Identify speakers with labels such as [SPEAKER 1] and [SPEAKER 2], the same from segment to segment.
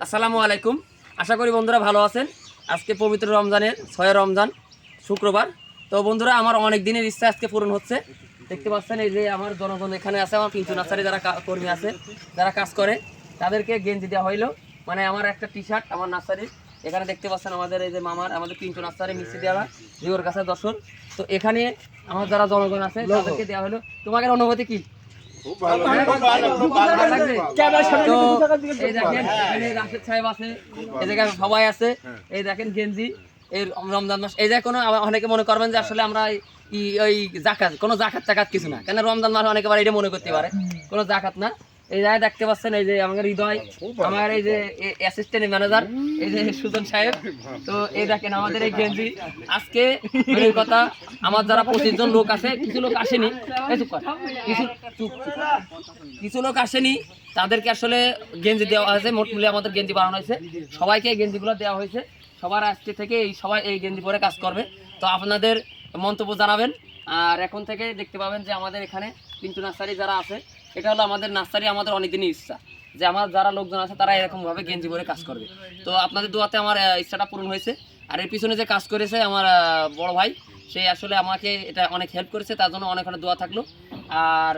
[SPEAKER 1] আসসালামু আলাইকুম। আশা করি বন্ধুরা ভালো আছেন। আজকে পবিত্র রমজানের 6 রমজান শুক্রবার। তো বন্ধুরা আমার অনেক দিনের ইচ্ছা আজকে পূরণ হচ্ছে। দেখতে পাচ্ছেন এই যে আমার জনগণ এখানে আছে, আমার পিঞ্চু নার্সারি যারা কর্মী আছে, যারা কাজ করে, তাদেরকে গেঞ্জি দেওয়া হইলো। মানে আমার একটা টি শার্ট আমার নার্সারির, এখানে দেখতে পাচ্ছেন আমাদের এই যে মামার আমাদের পিঞ্চু নার্সারি মিষ্টি দেওয়া জিওর কাছে দর্শন। তো এখানে আমার যারা জনগণ আছে তাদেরকে দেওয়া হলো। তোমাদের অনুভূতি কি? সবাই আছে, এই দেখেন গেঞ্জি, এই রমজান মাস, এই যে কোনো অনেকে মনে করবেন যে আসলে আমরা ওই জাকাত, কোনো জাকাত টাকাত কিছু না, কেন রমজান মাস অনেকে এটা মনে করতে পারে কোনো জাকাত না। এই জায়গায় দেখতে পাচ্ছেন এই যে আমাদের হৃদয়, আমার এই যে অ্যাসিস্ট্যান্ট ম্যানেজার এই যে সুজন সাহেব। তো এই দেখেন আমাদের এই গেঞ্জি আজকে কথা, আমার যারা 25 জন লোক আছে, কিছু লোক আসেনি, কিছু লোক আসেনি, তাদেরকে আসলে গেঞ্জি দেওয়া হয়েছে। মোট মিলে আমাদের গেঞ্জি বানানো হয়েছে, সবাইকে গেঞ্জিগুলো দেওয়া হয়েছে। সবার আজকে থেকে এই সবাই এই গেঞ্জি পরে কাজ করবে। তো আপনাদের মন্তব্য জানাবেন। আর এখন থেকে দেখতে পাবেন যে আমাদের এখানে পিন্টু নার্সারি যারা আছে, এটা হলো আমাদের নার্সারি, আমাদের অনেকদিনই ইচ্ছা যে আমার যারা লোকজন আছে তারা এরকমভাবে গেঞ্জি পরে কাজ করবে। তো আপনাদের দোয়াতে আমার ইচ্ছাটা পূরণ হয়েছে। আর এর পিছনে যে কাজ করেছে আমার বড় ভাই, সে আসলে আমাকে এটা অনেক হেল্প করেছে, তার জন্য অনেক অনেক দোয়া থাকলো। আর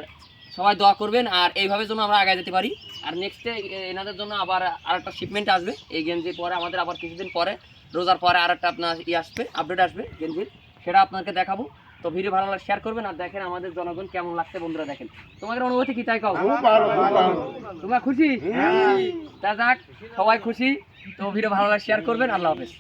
[SPEAKER 1] সবাই দোয়া করবেন আর এইভাবে যেন আমরা আগে যেতে পারি। আর নেক্সটে এনাদের জন্য আবার আরেকটা শিপমেন্ট আসবে এই গেঞ্জির পরে, আমাদের আবার কিছুদিন পরে রোজার পরে আরেকটা আপনার আসবে, আপডেট আসবে গেঞ্জির, সেটা আপনাকে দেখাবো। তো ভিডিও ভালো লাগলে শেয়ার করবেন। আর দেখেন আমাদের জনগণ কেমন লাগছে বন্ধুরা, দেখেন তোমাদের অনুভূতি কি তাই কও? তোমরা খুশি? তা যাক, সবাই খুশি। তো ভিডিও ভালো লাগলে শেয়ার করবেন। আল্লাহ হাফেজ।